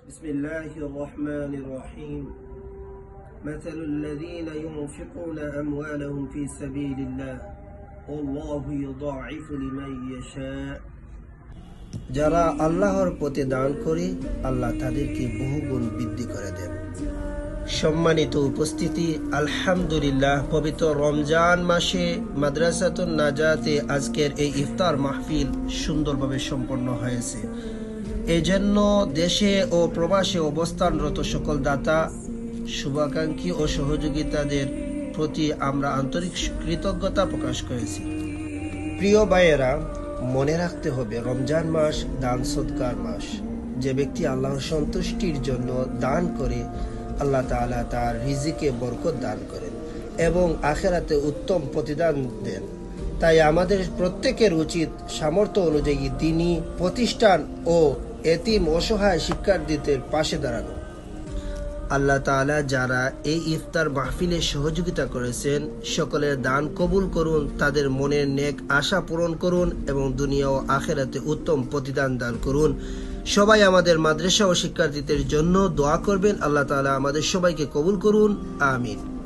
بسم الله الرحمن الرحيم مثل الذين ينفقون أموالهم في سبيل الله والله يضاعف لمن يشاء যারা আল্লাহর পথে দান করে আল্লাহ তাদেরকে বহুগুণ বৃদ্ধি করে দেন। সম্মানিত উপস্থিতি, আলহামদুলিল্লাহ, পবিত্র রমজান মাসে মাদ্রাসাতুন নাজাতে আজকের এই ইফতার মাহফিল সুন্দরভাবে সম্পন্ন হয়েছে। এজন্য দেশে ও প্রবাসে অবস্থানরত সকল দাতা, শুভাকাঙ্ক্ষী ও সহযোগিতাদের প্রতি আমরা আন্তরিক কৃতজ্ঞতা প্রকাশ করেছি। প্রিয় ভাইয়েরা, মনে রাখতে হবে রমজান মাস দান সদকার মাস। যে ব্যক্তি আল্লাহর সন্তুষ্টির জন্য দান করে আল্লাহ তাআলা তার রিজিকে বরকত দান করেন এবং আখিরাতে উত্তম প্রতিদান দেন। তাই আমাদের প্রত্যেকের উচিত সামর্থ্য অনুযায়ী দ্বীনি প্রতিষ্ঠান ও এতিম অসহায় শিক্ষার্থীদের পাশে দাঁড়ানো। আল্লাহ তাআলা যারা এই ইফতার মাহফিলে সহযোগিতা করেছেন সকলের দান কবুল করুন, তাদের মনের নেক আশা পূরণ করুন এবং দুনিয়া ও আখিরাতে উত্তম প্রতিদান দান করুন। সবাই আমাদের মাদ্রাসা ও শিক্ষার্থীদের জন্য দোয়া করবেন। আল্লাহ তাআলা আমাদের সবাইকে কবুল করুন, আমিন।